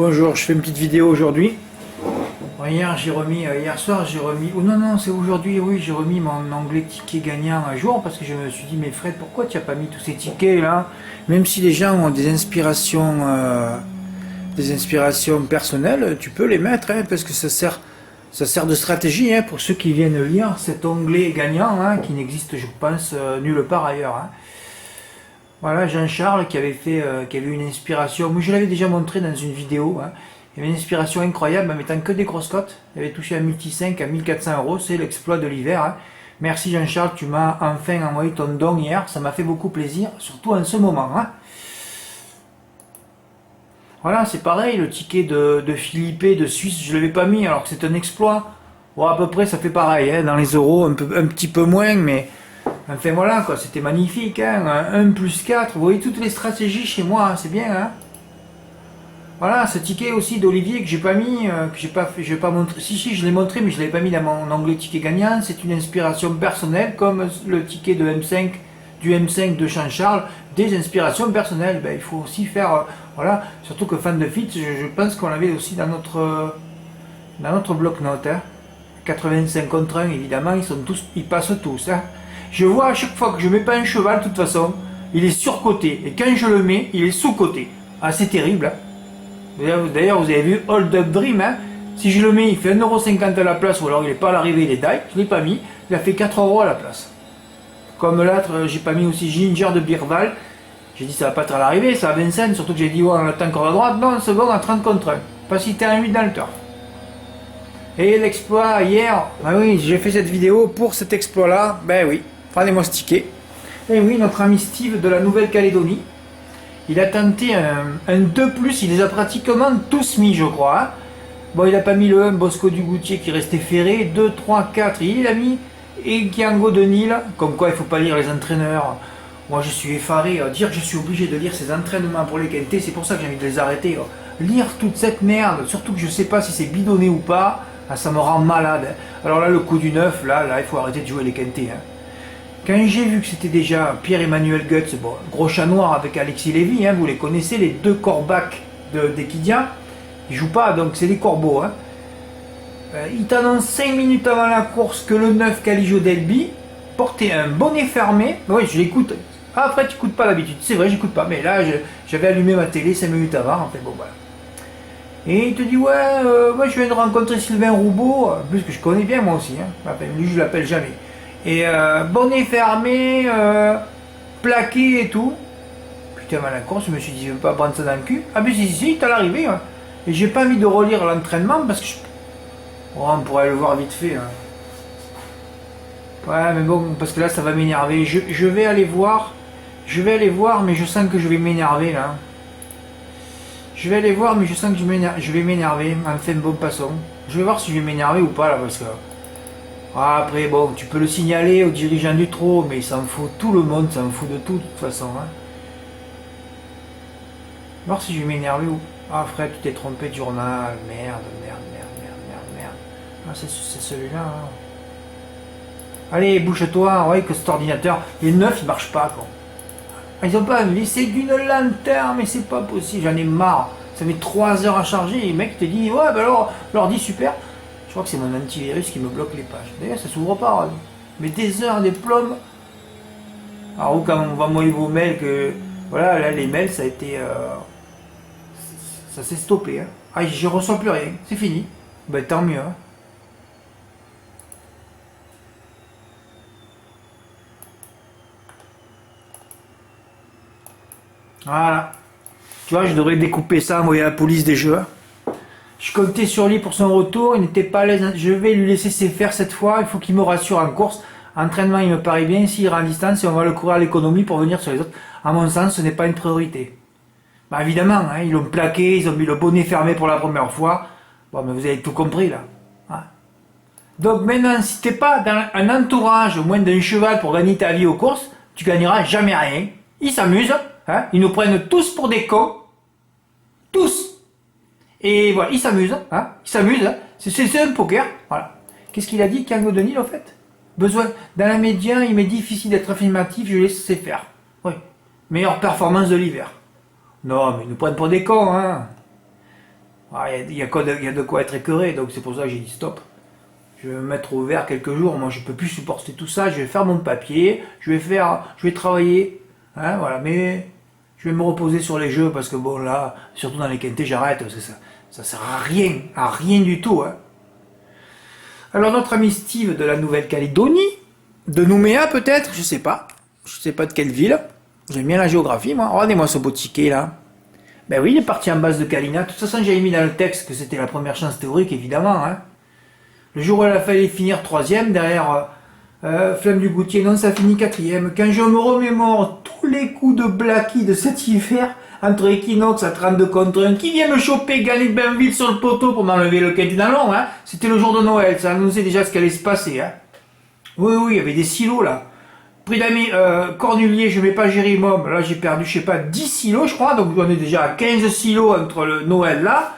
Bonjour, je fais une petite vidéo aujourd'hui. Bon, hier soir j'ai remis, oh non c'est aujourd'hui, oui j'ai remis mon anglais ticket gagnant à jour parce que je me suis dit mais Fred pourquoi tu n'as pas mis tous ces tickets là? Même si les gens ont des inspirations personnelles, tu peux les mettre hein, parce que ça sert de stratégie hein, pour ceux qui viennent lire cet onglet gagnant hein, qui n'existe je pense nulle part ailleurs. Hein. Voilà, Jean-Charles qui avait eu une inspiration, moi je l'avais déjà montré dans une vidéo, hein. Il avait une inspiration incroyable en mettant que des grosses cotes, il avait touché un multi 5 à 1400 €, c'est l'exploit de l'hiver. Hein. Merci Jean-Charles, tu m'as enfin envoyé ton don hier, ça m'a fait beaucoup plaisir, surtout en ce moment. Hein. Voilà, c'est pareil, le ticket de Philippe de Suisse, je ne l'avais pas mis alors que c'est un exploit. Bon, à peu près ça fait pareil, hein, dans les euros un petit peu moins, mais... Enfin voilà quoi, c'était magnifique, hein, 1 plus 4, vous voyez toutes les stratégies chez moi, hein, c'est bien. Hein. Voilà, ce ticket aussi d'Olivier que j'ai pas mis, que j'ai pas montré, si je l'ai montré mais je l'avais pas mis dans mon onglet ticket gagnant, c'est une inspiration personnelle comme le ticket de M5, du M5 de Jean-Charles, des inspirations personnelles, ben, il faut aussi faire, voilà, surtout que fan de fit, je pense qu'on l'avait aussi dans notre bloc-notes, hein. 85 contre 1 évidemment, ils passent tous, hein. Je vois à chaque fois que je mets pas un cheval, de toute façon, il est surcoté. Et quand je le mets, il est sous-coté. Ah, c'est terrible. Hein. D'ailleurs, vous avez vu Hold Up Dream. Hein. Si je le mets, il fait 1,50 € à la place, ou alors il n'est pas à l'arrivée, il est die. Je ne l'ai pas mis. Il a fait 4 € à la place. Comme l'autre, j'ai pas mis aussi Ginger de Birval. J'ai dit, ça va pas être à l'arrivée, ça va 25. Surtout que j'ai dit, ouais, on attend encore à droite. Non, c'est bon, à 30 contre 1. Pas si t'es un 8 dans le turf. Et l'exploit hier, ah oui, j'ai fait cette vidéo pour cet exploit-là. Ben oui. Prenez-moi ce ticket. Et oui, notre ami Steve de la Nouvelle-Calédonie, il a tenté un 2+, il les a pratiquement tous mis, je crois. Hein. Bon, il n'a pas mis le 1, Bosco du Goutier qui restait ferré, 2, 3, 4, il a mis et Kiango de Nil, comme quoi il ne faut pas lire les entraîneurs. Moi, je suis effaré, dire que je suis obligé de lire ces entraînements pour les quintés, c'est pour ça que j'ai envie de les arrêter. Lire toute cette merde, surtout que je ne sais pas si c'est bidonné ou pas, ça me rend malade. Alors là, le coup du 9, là, il faut arrêter de jouer les quintés. Hein. Quand j'ai vu que c'était déjà Pierre-Emmanuel Guts, bon, gros chat noir avec Alexis Lévy, hein, vous les connaissez, les deux corbacs d'Equidia, ils jouent pas, donc c'est des corbeaux. Hein. Il t'annonce 5 minutes avant la course que le 9 Calijo Delby portait un bonnet fermé. Oui, je l'écoute. Ah, après, tu n'écoutes pas d'habitude. C'est vrai, j'écoute pas, mais là, j'avais allumé ma télé 5 minutes avant. Enfin, bon, voilà. Et il te dit, ouais, moi je viens de rencontrer Sylvain Roubaud, plus que je connais bien moi aussi. Hein. Enfin, lui, je l'appelle jamais. Et bonnet fermé, plaqué et tout. Putain, à la course, je me suis dit, je veux pas prendre ça dans le cul. Ah, mais si, t'as l'arrivée. Hein. Et j'ai pas envie de relire l'entraînement parce que oh, on pourrait le voir vite fait. Hein. Ouais, mais bon, parce que là, ça va m'énerver. Je vais aller voir, mais je sens que je vais m'énerver là. Je vais aller voir, mais je sens que je vais m'énerver. Enfin, bon, passons. Je vais voir si je vais m'énerver ou pas là parce que. Ah, après, bon, tu peux le signaler aux dirigeants du trot, mais il s'en fout, tout le monde s'en fout de tout, de toute façon. Hein. Voir si je vais m'énerver ou... Ah, Fred, tu t'es trompé de journal, merde. Ah, c'est celui-là. Hein. Allez, bouge-toi, ouais, que cet ordinateur, les 9, il marche pas, quoi. Ah, ils ont pas laissé d'une lanterne, mais c'est pas possible, j'en ai marre. Ça met 3 heures à charger, et le mec te dit, ouais, bah alors, l'ordi super. Je crois que c'est mon antivirus qui me bloque les pages. D'ailleurs, ça s'ouvre pas. Hein. Mais des heures, des plombes. Alors, quand on va envoyer vos mails, que voilà, là, les mails, ça a été. Ça s'est stoppé. Hein. Ah, je reçois plus rien. C'est fini. Ben, tant mieux. Hein. Voilà. Tu vois, je devrais découper ça, envoyer à la police des jeux. Hein. Je comptais sur lui pour son retour, il n'était pas à l'aise. Je vais lui laisser faire cette fois, il faut qu'il me rassure en course. Entraînement, il me paraît bien, s'il ira en distance, et on va le courir à l'économie pour venir sur les autres. À mon sens, ce n'est pas une priorité. Bah évidemment, hein, ils l'ont plaqué, ils ont mis le bonnet fermé pour la première fois. Bon, mais vous avez tout compris là. Hein. Donc maintenant, si t'es pas dans un entourage au moins d'un cheval pour gagner ta vie aux courses, tu gagneras jamais rien. Ils s'amusent, hein, ils nous prennent tous pour des cons. Tous. Et voilà, il s'amuse, hein, hein. C'est un poker, voilà. Qu'est-ce qu'il a dit, Kiango de Nil, en fait? Besoin, dans la média, il m'est difficile d'être affirmatif, je laisse faire. Oui. Meilleure performance de l'hiver. Non, mais ils nous prennent pour des cons, hein. Ah, il y a de quoi être écœuré, donc c'est pour ça que j'ai dit stop. Je vais me mettre au vert quelques jours, moi je peux plus supporter tout ça, je vais faire mon papier, je vais travailler, hein, voilà, mais je vais me reposer sur les jeux parce que bon là, surtout dans les quintés, j'arrête, ça sert à rien du tout, hein. Alors notre ami Steve de la Nouvelle-Calédonie, de Nouméa peut-être, je sais pas de quelle ville, j'aime bien la géographie moi, regardez-moi ce beau ticket là. Ben oui, il est parti en base de Kalina, de toute façon j'avais mis dans le texte que c'était la première chance théorique évidemment, hein. Le jour où elle a fallu finir troisième, derrière Flamme du Goutier, non, ça finit quatrième. Quand je me remémore tous les coups de Blacky de cet hiver, entre Equinox à 32 contre 1, qui vient me choper Gannick Benville sur le poteau pour m'enlever le quintet d'Allon, hein. C'était le jour de Noël, ça annonçait déjà ce qui allait se passer, hein. Oui, il y avait des silos, là. Prix d'ami, Cornulier, je mets pas Jérimum, là j'ai perdu, je sais pas, 10 silos, je crois, donc on est déjà à 15 silos entre le Noël, là.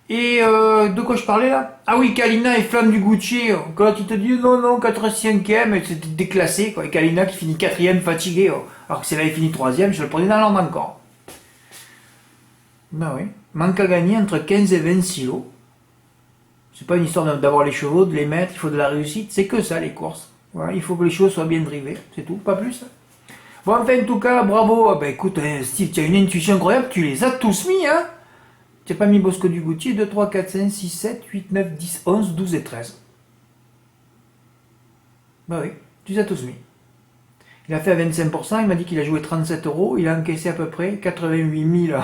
Et de quoi je parlais là? Ah oui, Kalina et Flamme du Goutier. Quand tu te dis non, 4-5e, et c'était déclassé, quoi. Et Kalina qui finit 4e fatigué, oh. Alors que si elle avait fini 3e, je le prenais dans l'ordre encore. Ben oui. Manque à gagner entre 15 et 20 silos. C'est pas une histoire d'avoir les chevaux, de les mettre, il faut de la réussite. C'est que ça, les courses. Voilà, il faut que les chevaux soient bien drivés, c'est tout, pas plus. Bon, enfin, en tout cas, bravo. Ben écoute, Steve, tu as une intuition incroyable, tu les as tous mis, hein. Tu n'as pas mis Bosco du Goutier, 2, 3, 4, 5, 6, 7, 8, 9, 10, 11, 12 et 13. Bah oui, tu les as tous mis. Il a fait à 25%, il m'a dit qu'il a joué 37 euros, il a encaissé à peu près 88 000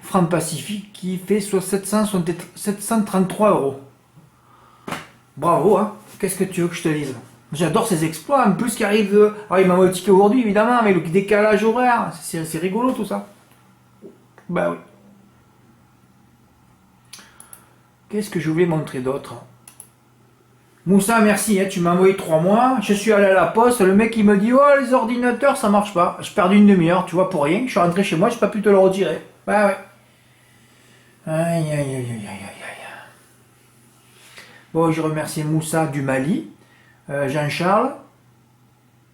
francs Pacifique, qui fait soit 733 euros. Bravo, hein. Qu'est-ce que tu veux que je te dise? J'adore ces exploits, en plus qui arrivent... Alors il m'a envoyé le ticket aujourd'hui, évidemment, mais le décalage horaire, c'est rigolo tout ça. Bah oui. Qu'est-ce que je voulais montrer d'autre? Moussa, merci, hein, tu m'as envoyé 3 mois. Je suis allé à la poste, le mec il me dit, oh les ordinateurs ça marche pas. Je perds une demi-heure, tu vois, pour rien. Je suis rentré chez moi, j'ai pas pu te le retirer. Bah ouais. Aïe. Bon, je remercie Moussa du Mali, Jean-Charles.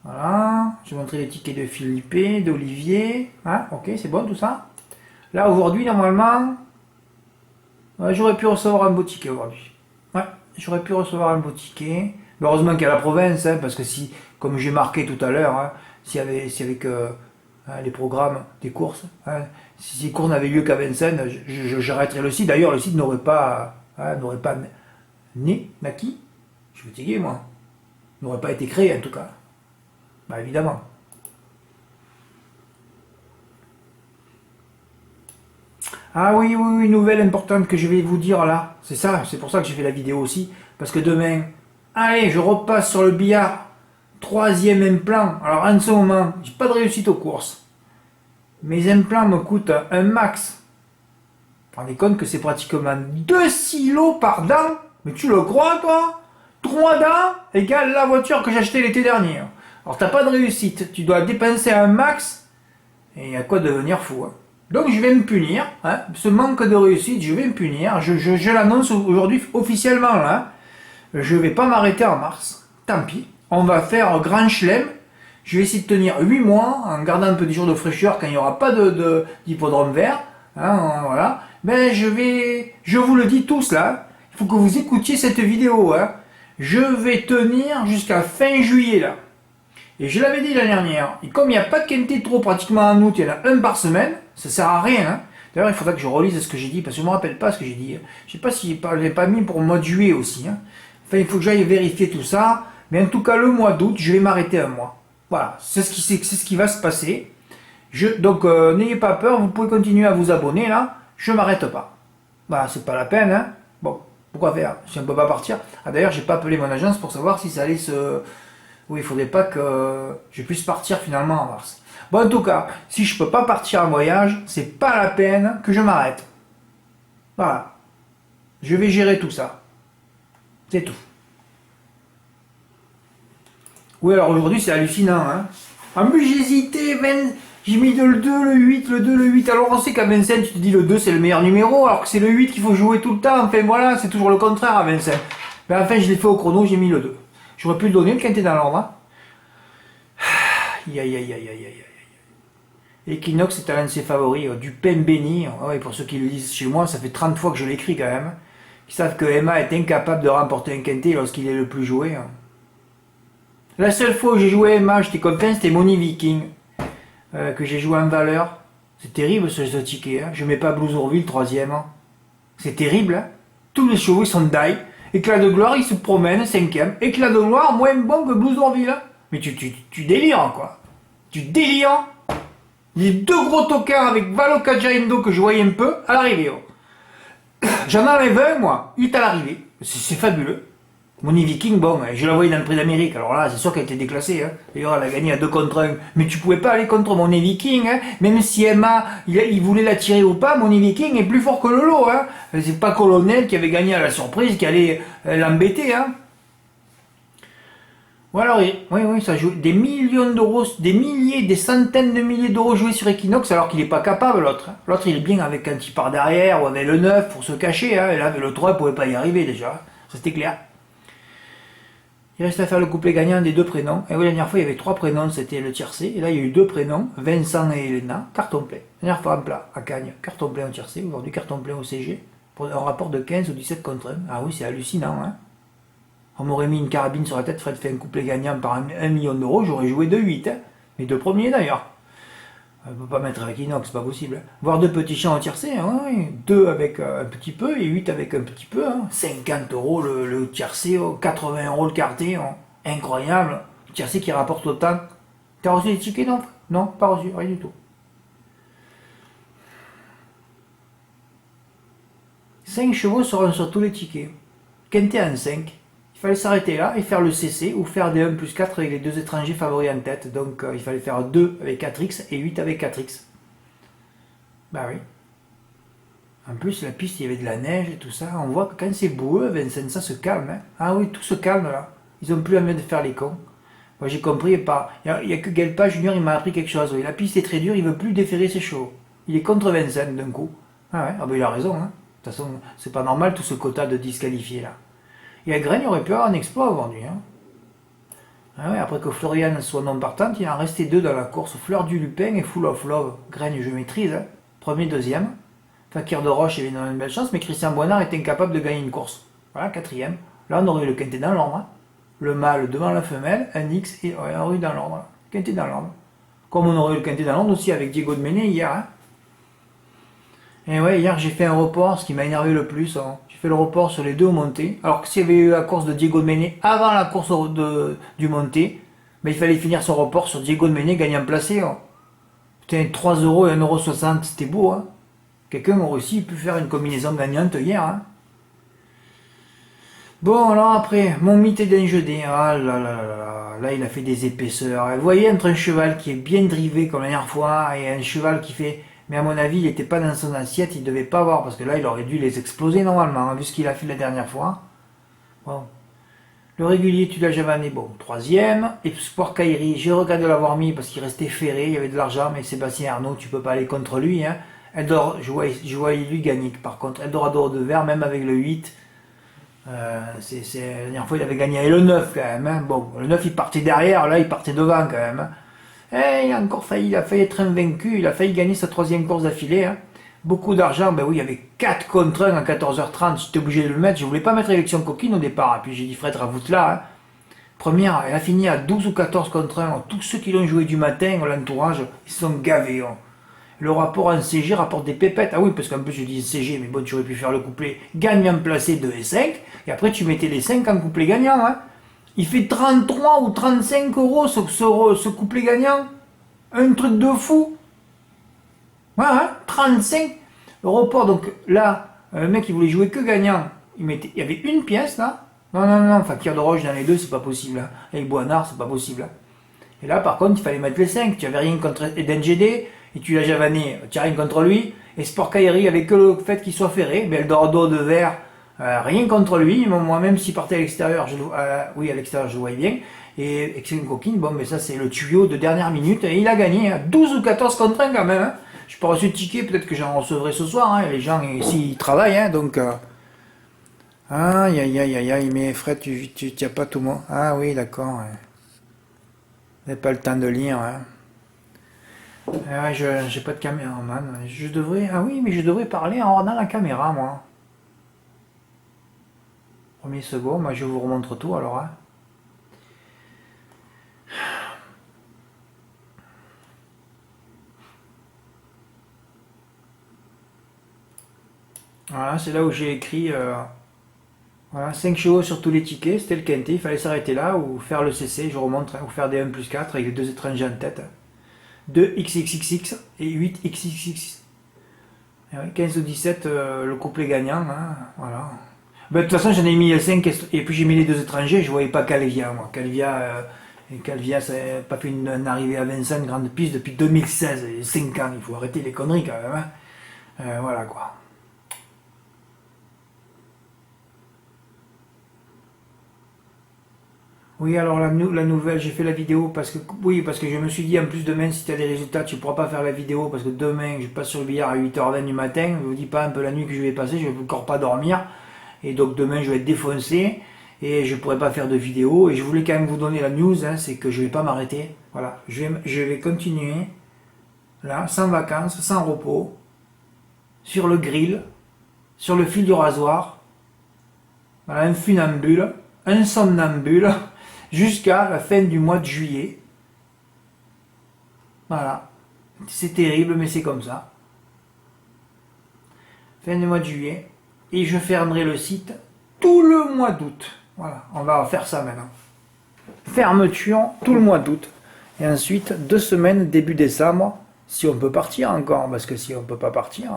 Voilà, je vais montrer les tickets de Philippe, d'Olivier. Hein, ok, c'est bon tout ça. Là aujourd'hui, normalement, j'aurais pu recevoir un beau ticket aujourd'hui. Ouais, j'aurais pu recevoir un beau ticket. Mais heureusement qu'il y a la province, hein, parce que si, comme j'ai marqué tout à l'heure, hein, s'il y avait que les programmes des courses, hein, si ces cours n'avaient lieu qu'à Vincennes, j'arrêterais le site. D'ailleurs, le site n'aurait pas naquis. Je suis fatigué, moi. N'aurait pas été créé, en tout cas. Bah, évidemment. Ah oui, une nouvelle importante que je vais vous dire là. C'est ça, c'est pour ça que j'ai fait la vidéo aussi. Parce que demain, allez, je repasse sur le billard. 3e implant. Alors en ce moment, j'ai pas de réussite aux courses. Mes implants me coûtent un max. Vous vous rendez compte que c'est pratiquement 2 silos par dent? Mais tu le crois toi? 3 dents égale la voiture que j'ai achetée l'été dernier. Alors t'as pas de réussite. Tu dois dépenser un max. Et il y a quoi devenir fou, hein. Donc je vais me punir, hein, ce manque de réussite, je vais me punir, je l'annonce aujourd'hui officiellement là, je vais pas m'arrêter en mars, tant pis, on va faire grand chelem, je vais essayer de tenir 8 mois en gardant un peu des jours de fraîcheur quand il n'y aura pas d'hippodrome vert, hein, voilà, mais je vous le dis tous là, il faut que vous écoutiez cette vidéo, hein, je vais tenir jusqu'à fin juillet là. Et je l'avais dit l'année dernière, et comme il n'y a pas de quintet trop pratiquement en août, il y en a un par semaine, ça sert à rien, hein. D'ailleurs, il faudra que je relise ce que j'ai dit, parce que je ne me rappelle pas ce que j'ai dit. Je sais pas si je l'ai pas mis pour le mois de juillet aussi, hein. Enfin, il faut que j'aille vérifier tout ça. Mais en tout cas, le mois d'août, je vais m'arrêter un mois. Voilà, c'est ce qui va se passer. Donc, n'ayez pas peur, vous pouvez continuer à vous abonner, là. Je m'arrête pas. Voilà, c'est pas la peine, hein. Bon, pourquoi faire si on ne peut pas partir? Ah, d'ailleurs, j'ai pas appelé mon agence pour savoir si ça allait se... Oui, il faudrait pas que je puisse partir finalement en mars. Bon, en tout cas, si je peux pas partir en voyage, c'est pas la peine que je m'arrête. Voilà. Je vais gérer tout ça. C'est tout. Oui, alors aujourd'hui, c'est hallucinant, hein. En plus, j'ai hésité, j'ai mis le 2, le 8, le 2, le 8. Alors, on sait qu'à Vincennes, tu te dis le 2, c'est le meilleur numéro, alors que c'est le 8 qu'il faut jouer tout le temps. Enfin, voilà, c'est toujours le contraire à Vincennes. Mais enfin, je l'ai fait au chrono, j'ai mis le 2. J'aurais pu le donner, le quintet dans l'ordre, hein. Aïe. Equinox est un de ses favoris, du pain béni. Ouais, pour ceux qui le lisent chez moi, ça fait 30 fois que je l'écris quand même. Ils savent que Emma est incapable de remporter un quintet lorsqu'il est le plus joué. La seule fois où j'ai joué Emma, j'étais content, c'était Money Viking, que j'ai joué en valeur. C'est terrible ce ticket, hein. Je mets pas Blousourville troisième. Hein. C'est terrible, hein. Tous les chevaux ils sont die. Éclat de gloire, il se promène, cinquième. Éclat de gloire, moins bon que Blousourville. Hein. Mais tu délires, quoi. Tu délires. Les deux gros tocards avec Valo Cajaindo que je voyais un peu à l'arrivée. Oh. J'en enlève un, moi, 8 à l'arrivée. C'est fabuleux. Money Viking, bon, je la voyais dans le prix d'Amérique, alors là, c'est sûr qu'elle était déclassée. Hein. D'ailleurs, elle a gagné à 2 contre 1. Mais tu pouvais pas aller contre Money Viking, hein. Même si Emma, il voulait la tirer ou pas, Money Viking est plus fort que Lolo. Hein. C'est pas Colonel qui avait gagné à la surprise, qui allait l'embêter. Hein. Ou alors, oui, ça joue des millions d'euros, des milliers, des centaines de milliers d'euros joués sur Equinox, alors qu'il n'est pas capable, l'autre. Hein. L'autre, il est bien avec quand il part derrière, ou avec le 9 pour se cacher. Hein. Et là, avec le 3, il pouvait pas y arriver déjà. Ça, c'était clair. Il reste à faire le couplet gagnant des deux prénoms. Et oui, la dernière fois, il y avait 3 prénoms, c'était le tiercé. Et là, il y a eu 2 prénoms, Vincent et Elena, carton plein. La dernière fois, en plat, à Cagnes, carton plein au tiercé. Aujourd'hui, carton plein au CG. Pour un rapport de 15 ou 17 contre 1. Ah oui, c'est hallucinant, hein. On m'aurait mis une carabine sur la tête, Fred fait un couplet gagnant par 1 million d'euros, j'aurais joué de 8. Hein. Les 2 premiers, d'ailleurs. On ne peut pas mettre avec Inox, c'est pas possible. Hein. Voir 2 petits champs au tiercé, hein, oui. 2 avec un petit peu et 8 avec un petit peu. Hein. 50 euros le tiercé, 80 euros le quarté. Hein. Incroyable. Le tiercé qui rapporte autant. T'as reçu des tickets, non? Non, pas reçu, rien du tout. 5 chevaux seront sur tous les tickets. Quintet en 5. Il fallait s'arrêter là et faire le CC ou faire des 1 plus 4 avec les 2 étrangers favoris en tête. Donc il fallait faire 2 avec 4x et 8 avec 4x. Bah oui. En plus, la piste, il y avait de la neige et tout ça. On voit que quand c'est boueux, Vincent, ça se calme. Hein. Ah oui, tout se calme là. Ils ont plus envie de faire les cons. Moi j'ai compris, il n'y a que Gelpa Junior, il m'a appris quelque chose. Oui. La piste est très dure, il veut plus déférer ses chevaux. Il est contre Vincent d'un coup. Ah ouais, ah ben il a raison. Hein. De toute façon, c'est pas normal tout ce quota de disqualifiés là. Et à Graine, il aurait pu avoir un exploit aujourd'hui. Hein. Ah ouais, après que Florian soit non partante, il en restait 2 dans la course. Fleur du Lupin et Full of Love. Graine, je maîtrise. Hein. Premier, deuxième. Fakir de Roche, il avait une belle chance, mais Christian Boinard était incapable de gagner une course. Voilà, 4e. Là, on aurait eu le quintet dans l'ordre. Hein. Le mâle devant la femelle, un X, et on aurait eu dans l'ordre. Hein. Quintet dans l'ordre. Comme on aurait eu le quintet dans l'ordre aussi avec Diego de Méné hier. Hein. Et ouais, hier j'ai fait un report, ce qui m'a énervé le plus. Hein. J'ai fait le report sur les 2 au monté. Alors que s'il y avait eu la course de Diego de Méné avant la course du monté, ben, il fallait finir son report sur Diego de Méné gagnant placé. Hein. Putain, 3 euros et 1,60 €, c'était beau. Hein. Quelqu'un aurait aussi pu faire une combinaison gagnante hier. Hein. Bon, alors après, mon mythe d'Enjedé. Ah là là là là. Là, il a fait des épaisseurs. Vous voyez, entre un cheval qui est bien drivé comme la dernière fois et un cheval qui fait... Mais à mon avis, il n'était pas dans son assiette, il ne devait pas avoir, parce que là, il aurait dû les exploser normalement, hein, vu ce qu'il a fait la dernière fois. Bon. Le régulier, tu l'as jamais, bon, 3e. Et Sport Kairi, j'ai regardé l'avoir mis parce qu'il restait ferré, il y avait de l'argent, mais Sébastien Arnaud, tu peux pas aller contre lui. Hein. Eldor, je voyais lui gagner, par contre. Eldorado de vert, même avec le 8. La dernière fois, il avait gagné avec le 9 quand même. Hein. Bon, le 9, il partait derrière, là, il partait devant quand même. Hein. Et il a encore failli, il a failli être invaincu, il a failli gagner sa 3e course d'affilée. Hein. Beaucoup d'argent, ben oui, il y avait 4 contre 1 à 14h30, j'étais obligé de le mettre, je voulais pas mettre élection coquine au départ, et puis j'ai dit Fred, ravoute là. Hein. Première, elle a fini à 12 ou 14 contre 1, tous ceux qui l'ont joué du matin, l'entourage, ils se sont gavés. Hein. Le rapport en CG rapporte des pépettes, ah oui, parce qu'en plus je dis CG, mais bon, tu aurais pu faire le couplet gagnant placé 2 et 5, et après tu mettais les 5 en couplet gagnant. Hein. Il fait 33 ou 35 euros ce couplet gagnant. Un truc de fou. Ouais, hein, 35. Le report, donc là, le mec il voulait jouer que gagnant. Il y avait une pièce là. Non, Fakir de Roche dans les 2, c'est pas possible. Hein. Avec Boinard, c'est pas possible. Hein. Et là, par contre, il fallait mettre les 5. Tu avais rien contre Eden GD, et tu l'as javané, tu n'as rien contre lui. Et Sport Kairi, avec que le fait qu'il soit ferré, mais Eldorado de vert. Rien contre lui, moi-même s'il partait à l'extérieur, oui à l'extérieur je le voyais bien, et Excellent Coquine, bon mais ça c'est le tuyau de dernière minute, et il a gagné, hein, 12 ou 14 contre 1 quand même, hein. Je n'ai pas reçu de ticket, peut-être que j'en recevrai ce soir, hein, les gens ici ils travaillent, hein, donc... Aïe, mais Fred, tu n'as pas tout moi. Ah oui, d'accord, ouais. Vous n'avez pas le temps de lire, hein. Ouais, j'ai pas de caméraman. Je devrais. Ah oui, mais je devrais parler en regardant la caméra, moi. Premier second, moi je vous remontre tout alors. Hein. Voilà, c'est là où j'ai écrit voilà, 5 chevaux sur tous les tickets, c'était le quintet, il fallait s'arrêter là ou faire le CC, je remonte, hein, ou faire des 1+4 avec les deux étrangers en tête. 2XXXX et 8XXX. Et ouais, 15 ou 17, le couplet gagnant, hein, voilà. Ben, de toute façon, j'en ai mis 5 et puis j'ai mis les deux étrangers, je voyais pas Calvia, moi. Calvia, ça n'a pas fait une arrivée à Vincennes, grande piste depuis 2016, et 5 ans, il faut arrêter les conneries quand même. Hein. Voilà quoi. Oui, alors la nouvelle, j'ai fait la vidéo parce que oui, parce que je me suis dit en plus demain si tu as des résultats, tu pourras pas faire la vidéo parce que demain je passe sur le billard à 8h20 du matin, je vous dis pas un peu la nuit que je vais passer, je vais encore pas dormir et donc demain je vais être défoncé et je pourrai pas faire de vidéo et je voulais quand même vous donner la news, hein, c'est que je vais pas m'arrêter. Voilà, je vais continuer là, sans vacances, sans repos, sur le grill, sur le fil du rasoir, voilà, un funambule, un somnambule jusqu'à la fin du mois de juillet. Voilà. C'est terrible, mais c'est comme ça. Fin du mois de juillet. Et je fermerai le site tout le mois d'août. Voilà, on va faire ça maintenant. Fermeture tout le mois d'août. Et ensuite, 2 semaines début décembre, si on peut partir encore, parce que si on peut pas partir.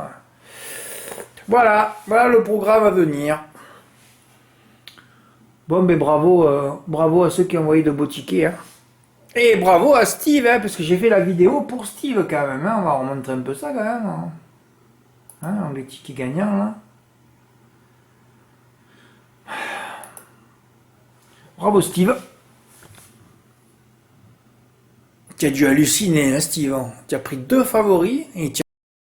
Voilà, voilà le programme à venir. Bon, ben bravo à ceux qui ont envoyé de beaux tickets. Hein. Et bravo à Steve, hein, parce que j'ai fait la vidéo pour Steve quand même. Hein. On va remontrer un peu ça quand même. Hein, les tickets gagnants là. Bravo Steve. Tu as dû halluciner, hein, Steve. Tu as pris 2 favoris et tu